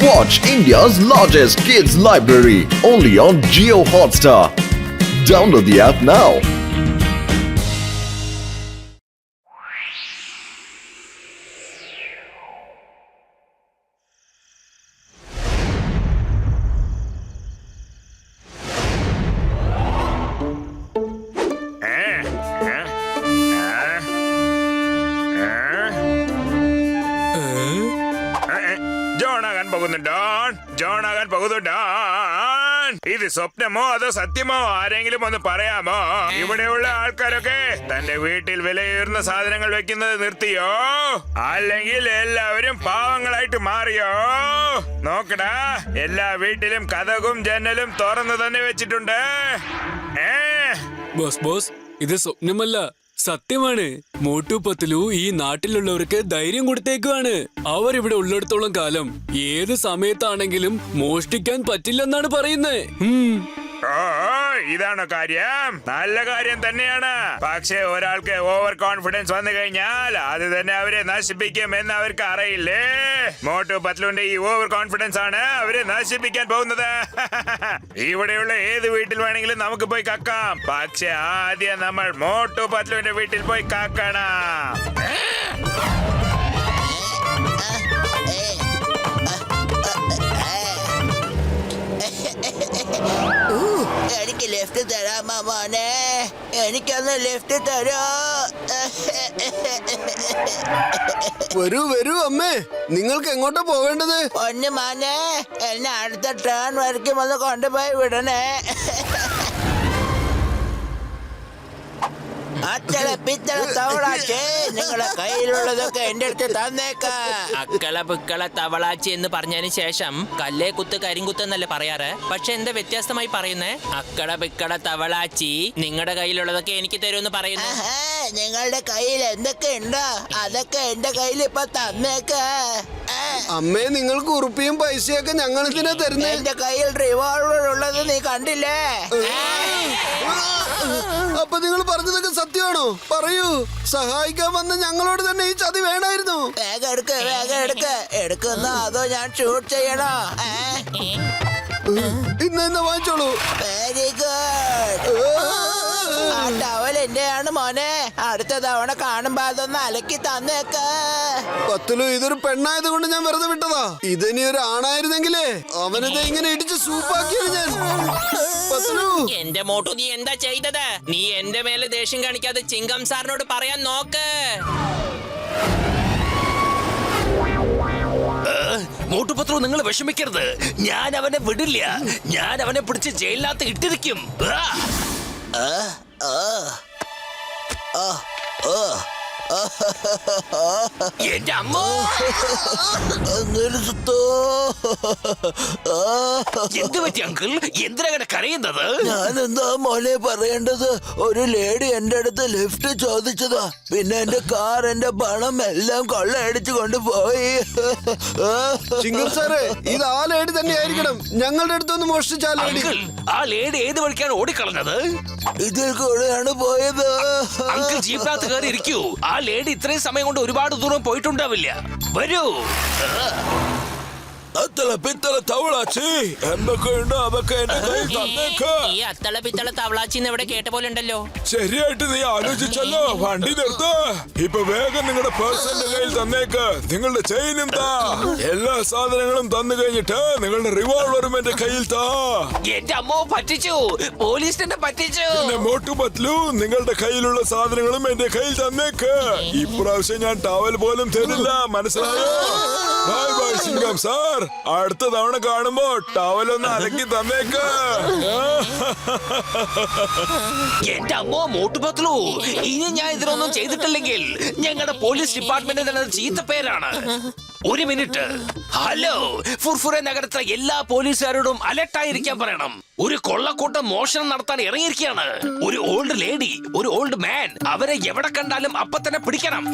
Watch India's largest kids library only on Jio Hotstar. Download the app now. ഇത് സ്വപ്നമോ അതോ സത്യമോ ആരെങ്കിലും ഒന്ന് പറയാമോ? ഇവിടെയുള്ള ആൾക്കാരൊക്കെ തന്റെ വീട്ടിൽ വിലയേറുന്ന സാധനങ്ങൾ വെക്കുന്നത് നിർത്തിയോ, അല്ലെങ്കിൽ എല്ലാവരും പാവങ്ങളായിട്ട് മാറിയോ? നോക്കടാ, എല്ലാ വീട്ടിലും കതകും ജനലും തുറന്നു തന്നെ വെച്ചിട്ടുണ്ട്. ബോസ് ഇത് സ്വപ്നമല്ല, സത്യമാണ്. മോട്ടു പത്ലു ഈ നാട്ടിലുള്ളവർക്ക് ധൈര്യം കൊടുത്തേക്കുവാണ്. അവരിവിടെ ഉള്ളിടത്തോളം കാലം ഏത് സമയത്താണെങ്കിലും മോഷ്ടിക്കാൻ പറ്റില്ലെന്നാണ് പറയുന്നത്. ഇതാണോ കാര്യം? നല്ല കാര്യം തന്നെയാണ്. പക്ഷേ ഒരാൾക്ക് ഓവർ കോൺഫിഡൻസ് വന്നു കഴിഞ്ഞാൽ അത് തന്നെ അവരെ നശിപ്പിക്കും എന്ന് അവർക്ക് അറിയില്ലേ? മോട്ടു പത്ലുവിന്റെ ഈ ഓവർ കോൺഫിഡൻസ് ആണ് അവരെ നശിപ്പിക്കാൻ പോകുന്നത്. ഇവിടെയുള്ള ഏത് വീട്ടിൽ വേണമെങ്കിലും നമുക്ക് പോയി കക്കാം. പക്ഷെ ആദ്യം നമ്മൾ മോട്ടു പത്ലുവിന്റെ വീട്ടിൽ പോയി കാക്കണം. എനിക്ക് ലിഫ്റ്റ് തരാമോ മോനെ? എനിക്കൊന്ന് ലിഫ്റ്റ് തരോ? വരൂ വരൂ അമ്മേ, നിങ്ങൾക്ക് എങ്ങോട്ടാ പോവേണ്ടത്? ഒന്ന് മോനെ, എന്നെ അടുത്ത ടേൺ വരയ്ക്കും ഒന്ന് കൊണ്ടുപോയി വിടണേ. അച്ചള പിച്ചള തവളാച്ചേ, നിങ്ങളെ കയ്യിലുള്ളതൊക്കെ എന്റെ അടുത്ത് തന്നേക്ക. അക്കള പിക്കള തവളാച്ചി എന്ന് പറഞ്ഞതിന് ശേഷം കല്ലേ കുത്ത് കരിങ്കുത്ത് എന്നല്ലേ പറയാറ്? പക്ഷെ എന്താ വ്യത്യസ്തമായി പറയുന്നേ? അക്കള പിക്കള തവളാച്ചി നിങ്ങളുടെ കയ്യിലുള്ളതൊക്കെ എനിക്ക് തരുമെന്ന് പറയുന്നു. നിങ്ങളുടെ കയ്യിൽ എന്തൊക്കെ ഉണ്ടോ അതൊക്കെ എന്റെ കയ്യിൽ ഇപ്പൊ തന്നേക്ക. അമ്മേ, നിങ്ങൾക്ക് ഉറുപ്പിയും പൈസയൊക്കെ ഞങ്ങൾ ഇതിനെ തരുന്നേ. എന്റെ കയ്യിൽ റിവോൾവർ ഉള്ളത് നീ കണ്ടില്ലേ? അപ്പൊ നിങ്ങൾ പറഞ്ഞതൊക്കെ സത്യമാണോ? പറയൂ, സഹായിക്കാൻ വന്ന ഞങ്ങളോട് തന്നെ ഈ ചതി വേണമായിരുന്നു. വേഗം എടുക്ക്, വേഗം എടുക്ക്. എടുക്കുന്നോ അതോ ഞാൻ ഷൂട്ട് ചെയ്യണോ? ഇന്ന് വാങ്ങിച്ചോളൂ. Very good. ആ ടവൽ എന്റെയാണ് മോനെ. അടുത്ത തവണ കാണുമ്പോ അതൊന്ന് അലക്കി തന്നേക്ക. പത്ലു, ഇതൊരു പെണ്ണായത് കൊണ്ട് ഞാൻ വെറുതെ വിട്ടതാ. ഇതിനി ഒരു ആണായിരുന്നെങ്കിലേ അവനത് ഇങ്ങനെ ഇടിച്ച് സൂപ്പാക്കിയാണ് ഞാൻ. പത്ലു, എന്റെ മോട്ടു, നീ എന്താ ചെയ്തത്? നീ എന്റെ മേലെ ദേഷ്യം കാണിക്കാതെ ചിങ്കം സാറിനോട് പറയാൻ നോക്ക്. മോട്ടുപത്രു, നിങ്ങൾ വിഷമിക്കരുത്. ഞാൻ അവനെ വിടില്ല. ഞാൻ അവനെ പിടിച്ച് ജയിലിനകത്ത് ഇട്ടിരിക്കും. എന്റെ അമ്മ, എന്ത് പറ്റി അങ്കിൾ? എന്തിനാ കരയുന്നത്? ഞാനെന്താ മോനെ പറയേണ്ടത്? ഒരു ലേഡി എന്റെ അടുത്ത് ലിഫ്റ്റ് ചോദിച്ചതാ. പിന്നെ എന്റെ കാർ, എന്റെ പണം എല്ലാം കൊള്ളയടിച്ചു കൊണ്ടുപോയി. ചിങ്കം സാറേ, ഇത് ആ ലേഡി തന്നെ ആയിരിക്കണം. ഞങ്ങളുടെ അടുത്തൊന്ന് മോഷ്ടിച്ച അങ്കിൾ, ആ ലേഡി ഏത് വഴിക്കാണ് ഓടിക്കളഞ്ഞത്? ഇതിൽ കൂടെയാണ് പോയത്. അങ്കിൾ ജീപ്പിനകത്ത് കയറി ഇരിക്കൂ. ആ ലേഡി ഇത്രയും സമയം കൊണ്ട് ഒരുപാട് ദൂരം പോയിട്ടുണ്ടാവില്ല. വരൂ. അത്തള പിത്തള തവളാച്ചി എന്തൊക്കെയുണ്ടോ അതൊക്കെ എന്റെ കയ്യിൽ തന്നേക്ക്. ഈ അത്തള പിത്തള തവളാച്ചി എവിടെ കേട്ട പോലെ ഉണ്ടല്ലോ. ശരിയായിട്ട് നീ ആലോചിച്ചല്ലോ. വണ്ടി നിർത്ത്. ഇപ്പൊ വേഗം നിങ്ങളുടെ പേഴ്സന്റെ കയ്യിൽ തന്നേക്ക്. നിങ്ങളുടെ ചെയിനും താ. എല്ലാ സാധനങ്ങളും തന്നു കഴിഞ്ഞിട്ട് നിങ്ങളുടെ റിവോൾവറും എന്റെ കയ്യിൽ താ. എന്റെ അമ്മ പറ്റിച്ചു. പോലീസ് എന്നെ പറ്റിച്ചു. പിന്നെ മോട്ടു പത്ലു, നിങ്ങളുടെ കയ്യിലുള്ള സാധനങ്ങളും എന്റെ കയ്യിൽ തന്നേക്ക്. ഇപ്രാവശ്യം ഞാൻ ടവൽ പോലും തരില്ല, മനസ്സിലായോ? Bye bye Singam sir. അടുത്ത തവണ കാണുമ്പോ ടവലൊന്ന് അലക്കി തന്നേക്ക്. എന്റെ അമ്മ മോട്ടുപത്ലു, ഇനി ഞാൻ ഇതിനൊന്നും ചെയ്തിട്ടില്ലെങ്കിൽ ഞങ്ങളുടെ പോലീസ് ഡിപ്പാർട്ട്മെന്റ് തന്നെ ചീത്ത പേരാണ്. ഒരു മിനിറ്റ്. ഹലോ, ഫുർഫുറെ നഗരത്തിലെ എല്ലാ പോലീസുകാരോടും അലർട്ടായിരിക്കാൻ പറയണം. ഒരു കൊള്ളക്കൂട്ടം മോഷണം നടത്താൻ ഇറങ്ങിയിരിക്കുകയാണ്. ഒരു ഓൾഡ് ലേഡി, ഒരു ഓൾഡ് മാൻ. അവരെ എവിടെ കണ്ടാലും അപ്പൊ തന്നെ പിടിക്കണം.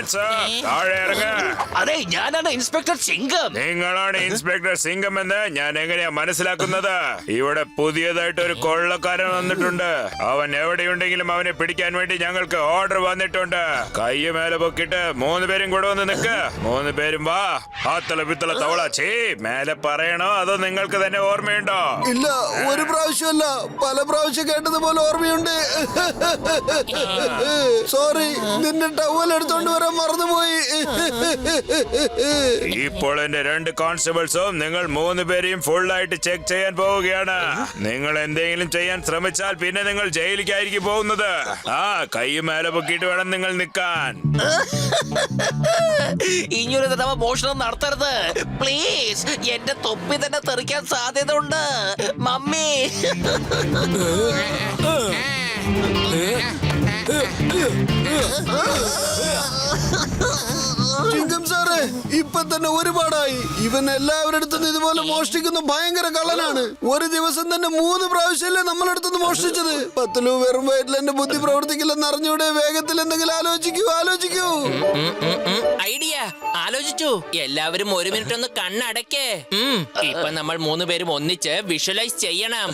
ഓഫീസർ താഴെ ഇറങ്ങ. അതെ, ഞാനാണ് ഇൻസ്പെക്ടർ ചിങ്കം. നിങ്ങളാണ് ഇൻസ്പെക്ടർ സിംഗം എന്ന് ഞാൻ എങ്ങനെയാ മനസ്സിലാക്കുന്നത്? ഇവിടെ പുതിയതായിട്ട് ഒരു കൊള്ളക്കാരൻ വന്നിട്ടുണ്ട്. അവൻ എവിടെയുണ്ടെങ്കിലും അവനെ പിടിക്കാൻ വേണ്ടി ഞങ്ങൾക്ക് ഓർഡർ വന്നിട്ടുണ്ട്. കൈ മേലെ പൊക്കിട്ട് 3 പേരും കൂടെ വന്ന് നിൽക്ക്. 3 പേരും വാ. ആത്തല പിത്തല തവളാച്ചി മേലെ പറയണോ അതോ നിങ്ങൾക്ക് തന്നെ ഓർമ്മയുണ്ടോ? ഇല്ല, ഒരു പ്രാവശ്യമല്ല, പല പ്രാവശ്യം കേട്ടതുപോലെ ഓർമ്മയുണ്ട്. സോറി, നിന്റെ ടവൽ എടുത്തോണ്ട് വരാൻ മറന്നുപോയി. ഇപ്പോൾ എന്റെ 2 കോൺസ്റ്റബിൾസും നിങ്ങൾ 3 പേരെയും ഫുൾ ആയിട്ട് ചെക്ക് ചെയ്യാൻ പോവുകയാണ്. നിങ്ങൾ എന്തെങ്കിലും ചെയ്യാൻ ശ്രമിച്ചാൽ പിന്നെ നിങ്ങൾ ജയിലിലേക്കായിരിക്കും പോകുന്നത്. ആ കൈ മേലെ പൊക്കിയിട്ട് വേണം നിങ്ങൾ നിൽക്കാൻ. ഇനിയൊരു തവണ മോഷണം നടത്തരുത് പ്ലീസ്. എന്റെ തൊപ്പി തന്നെ തെറിക്കാൻ സാധ്യത ഉണ്ട് മമ്മി. ചിങ്കം സാറേ, ഇപ്പൊ തന്നെ ഒരുപാടായി. ഇവൻ എല്ലാവരുടെ അടുത്തും ഇതുപോലെ മോഷ്ടിക്കുന്ന ഭയങ്കര കള്ളനാണ്. ഒരു ദിവസം തന്നെ 3 പ്രാവശ്യമല്ലേ നമ്മളടുത്തുനിന്ന് മോഷ്ടിച്ചത്. പത്തലു വെറും വയറ്റിൽ എന്റെ ബുദ്ധി പ്രവർത്തിക്കില്ലെന്ന് അറിഞ്ഞൂടെ? വേഗത്തിൽ എന്തെങ്കിലും ആലോചിക്കൂ. ഐഡിയ ആലോചിച്ചു. എല്ലാവരും 1 മിനിറ്റ് ഒന്ന് കണ്ണടക്കേ. ഇപ്പൊ നമ്മൾ 3 പേരും ഒന്നിച്ച് വിഷ്വലൈസ് ചെയ്യണം.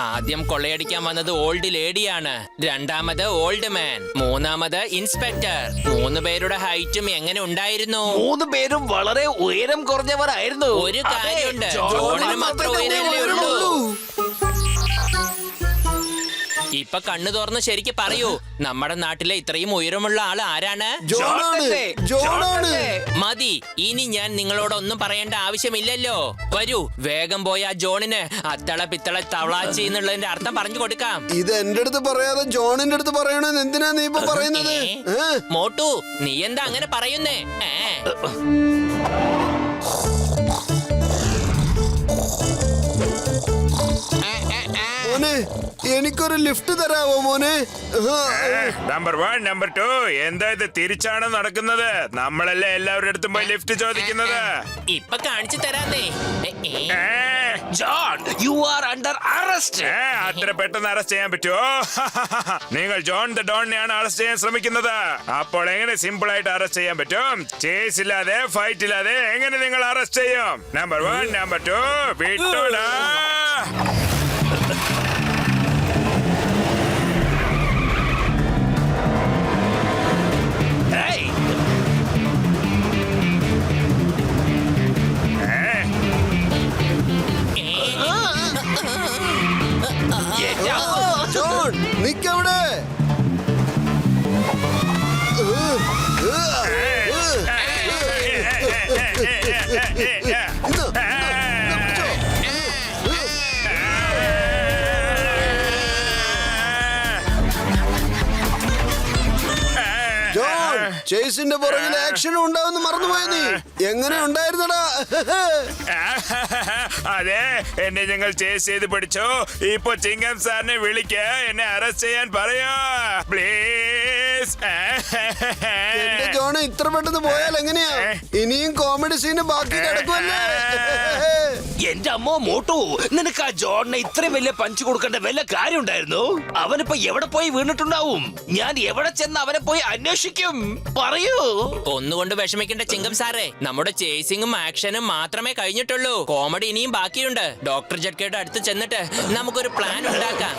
ആദ്യം കൊള്ളയടിക്കാൻ വന്നത് ഓൾഡ് ലേഡിയാണ്, രണ്ടാമത് ഓൾഡ് മാൻ, മൂന്നാമത് ഇൻസ്പെക്ടർ. 3 പേരുടെ ഹൈറ്റും എങ്ങനെ ഉണ്ടായിരുന്നു? 3 പേരും വളരെ ഉയരം കുറഞ്ഞവരായിരുന്നു. ഒരു കാര്യമുണ്ട്, ജോണിന് മാത്രം ഉയരമല്ലേ ഉള്ളൂ. ഇപ്പൊ കണ്ണു തുറന്ന് ശരിക്ക് പറയൂ, നമ്മുടെ നാട്ടിലെ ഇത്രയും ഉയരമുള്ള ആള് ആരാണ്? ജോണാണ്. മതി, ഇനി ഞാൻ നിങ്ങളോടൊന്നും പറയേണ്ട ആവശ്യമില്ലല്ലോ. വരൂ, വേഗം പോയി ആ ജോണിന് അത്തള പിത്തള തവളാച്ചി എന്നുള്ളതിന്റെ അർത്ഥം പറഞ്ഞു കൊടുക്കാം. ഇത് എന്റെ അടുത്ത് പറയാതെ ജോണിന്റെ അടുത്ത് പറയണെന്ന് എന്തിനാ നീ ഇപ്പൊ പറയുന്നത്? മോട്ടു, നീ എന്താ അങ്ങനെ പറയുന്നേ? മോനെ, എനിക്കൊരു ലിഫ്റ്റ് തരാവോ മോനെ? നമ്പർ 1 നമ്പർ 2 എന്താ ഇത് തിരിച്ചാണ് നടക്കുന്നത്? നമ്മളല്ലേ എല്ലാവരുടെ അടുത്തും പോയി ലിഫ്റ്റ് ചോദിക്കുന്നത്. ഇപ്പൊ കാണിച്ചു തരാന്നേ. John, you are under arrest. അത്ര പെട്ടെന്ന് അറസ്റ്റ് ചെയ്യാൻ പറ്റുമോ? നിങ്ങൾ ജോൺ ദ ഡോണിനെയാണ് അറസ്റ്റ് ചെയ്യാൻ ശ്രമിക്കുന്നത്. അപ്പോൾ എങ്ങനെ സിമ്പിൾ ആയിട്ട് അറസ്റ്റ് ചെയ്യാൻ പറ്റും? ചേസ് ഇല്ലാതെ, ഫൈറ്റ് ഇല്ലാതെ എങ്ങനെ നിങ്ങൾ അറസ്റ്റ് ചെയ്യും? Number 1 number 2 വിട്ടോടാ. ജോൺ, നിക്കവിടെ. ജോൺ, ചേസിന്റെ പുറകിൽ ആക്ഷൻ ഉണ്ടാവുന്ന മറന്നുപോയ നീ. എങ്ങനെ ഉണ്ടായിരുന്നടാ? അതെ, എന്നെ നിങ്ങൾ ചേസ് ചെയ്ത് പിടിച്ചോ. ഇപ്പൊ ചിങ്കം സാറിനെ വിളിക്ക, എന്നെ അറസ്റ്റ് ചെയ്യാൻ പറയോ പ്ലീസ്. എന്റെ ജോണ് ഇത്ര പെട്ടെന്ന് പോയാൽ എങ്ങനെയാ? ഇനിയും കോമഡി സീന് ബാക്കി കിടക്കുമല്ലേ? എന്റെ അമ്മോ മോട്ടു, നിനക്ക് ആ ജോണിനെ ഇത്രയും വലിയ പഞ്ച് കൊടുക്കേണ്ട വല്ല കാര്യം ഉണ്ടായിരുന്നു? അവനിപ്പോ എവിടെ പോയി വീണിട്ടുണ്ടാവും? ഞാൻ എവിടെ ചെന്ന് അവനെ പോയി അന്വേഷിക്കും? പറയൂ. ഒന്നുകൊണ്ട് വിഷമിക്കേണ്ട ചിങ്കം സാറേ, നമ്മുടെ ചേസിങ്ങും ആക്ഷനും മാത്രമേ കഴിഞ്ഞിട്ടുള്ളൂ. കോമഡി ഇനിയും ബാക്കിയുണ്ട്. ഡോക്ടർ ജഡ്കയുടെ അടുത്ത് ചെന്നിട്ട് നമുക്കൊരു പ്ലാൻ ഉണ്ടാക്കാം.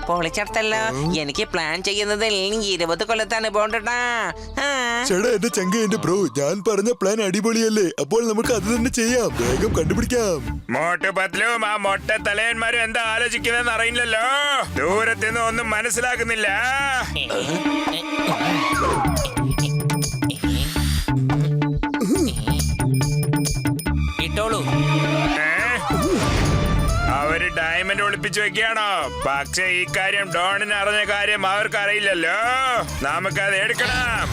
പൊളിച്ചെടുത്തല്ലോ. എനിക്ക് പ്ലാൻ ചെയ്യുന്നതിൽ 20 കൊല്ലത്തെ അനുഭവം ഉണ്ടെടാ. ചേട്ടാ, എന്റെ ചങ്ക, എന്റെ ബ്രോ, ഞാൻ പറഞ്ഞ പ്ലാൻ അടിപൊളിയല്ലേ? അപ്പോൾ നമുക്ക് അത് തന്നെ ചെയ്യാം. വേഗം കണ്ടുപിടിക്കാം. മോട്ടു പത്ലും ആ മൊട്ട തലയന്മാരും എന്താ ആലോചിക്കുന്നതെന്ന് അറിയില്ലല്ലോ. ദൂരത്തുനിന്ന് ഒന്നും മനസ്സിലാക്കുന്നില്ല. ഇട്ടോളൂ. അവര് ഡയമണ്ട് ഒളിപ്പിച്ചു വെക്കുകയാണോ? പക്ഷെ ഈ കാര്യം ഡോണിന് അറിഞ്ഞ കാര്യം അവർക്ക് അറിയില്ലല്ലോ. നമുക്കത് എടുക്കണം.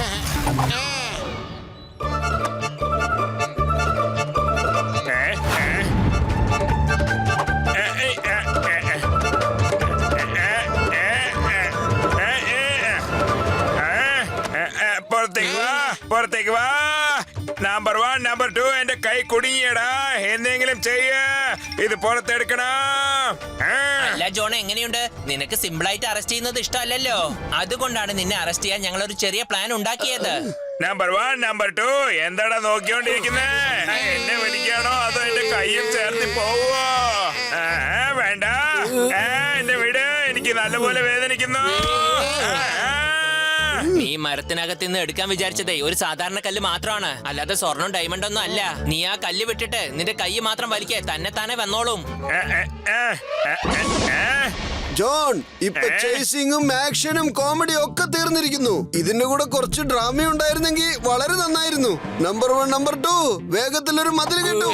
പുറത്തേക്ക് വാ, പുറത്തേക്ക് വാ. നമ്പർ 1 നമ്പർ 2 എന്റെ കൈ കുടുങ്ങിയടാ. എന്തെങ്കിലും ചെയ്യ, ഇത് പുറത്തെടുക്കണം. അല്ല ജോൺ, എങ്ങനെയുണ്ട്? നിനക്ക് സിമ്പിൾ ആയിട്ട് അറസ്റ്റ് ചെയ്യുന്നത് ഇഷ്ടമല്ലല്ലോ. അതുകൊണ്ടാണ് നിന്നെ അറസ്റ്റ് ചെയ്യാൻ ഞങ്ങൾ ഒരു ചെറിയ പ്ലാൻ ഉണ്ടാക്കിയത്. നമ്പർ 1 നമ്പർ 2 എന്താടാ നോക്കിക്കൊണ്ടിരിക്കുന്നേ? എന്നെ വലിക്കാണോ അതോ എന്റെ കൈയും ചേർത്ത് പോവോ? വേണ്ട, എന്നെ വിട്, എനിക്ക് നല്ലപോലെ വേദനിക്കുന്നു. നീ മരത്തിനകത്ത് നിന്ന് എടുക്കാൻ വിചാരിച്ചതേ ഒരു സാധാരണ കല്ല് മാത്രമാണ്, അല്ലാതെ സ്വർണ്ണം ഡയമണ്ട് ഒന്നും അല്ല. നീ ആ കല്ല് വിട്ടിട്ട് നിന്റെ കൈ മാത്രം വലിക്കേ, തന്നെ താനെ വന്നോളും. ജോൺ, ഇപ്പൊ ചേസിങ്ങും ആക്ഷനും കോമഡിയും ഒക്കെ തീർന്നിരിക്കുന്നു. ഇതിന്റെ കൂടെ കുറച്ച് ഡ്രാമ ഉണ്ടായിരുന്നെങ്കിൽ വളരെ നന്നായിരുന്നു. നമ്പർ 1 നമ്പർ 2 വേഗത്തിൽ ഒരു മതിൽ കെട്ടു.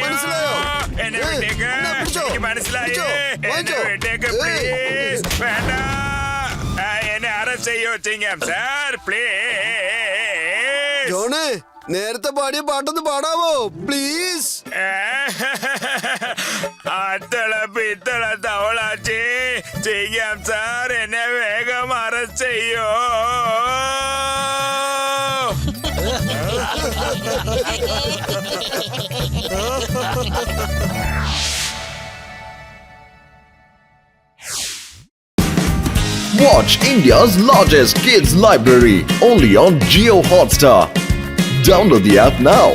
മനസ്സിലായോ? എന്നെ വിട്ടേക്ക്. എനിക്ക് മനസ്സിലായി. എന്നെ വിട്ടേക്ക് പ്ലീസ്. വേണ്ട, എന്നെ അറസ്റ്റ് ചെയ്യോ ചിങ്ങം സാർ, പ്ലീസ്. ജോണ്, നേരത്തെ പാടിയ പാട്ടൊന്ന് പാടാവോ പ്ലീസ്? അത്തള പിത്തള തവളാച്ചി ചിങ്ങം സാർ, എന്നെ വേഗം അറസ്റ്റ് ചെയ്യോ. Watch India's largest kids library only on Geo Hotstar. Download the app now.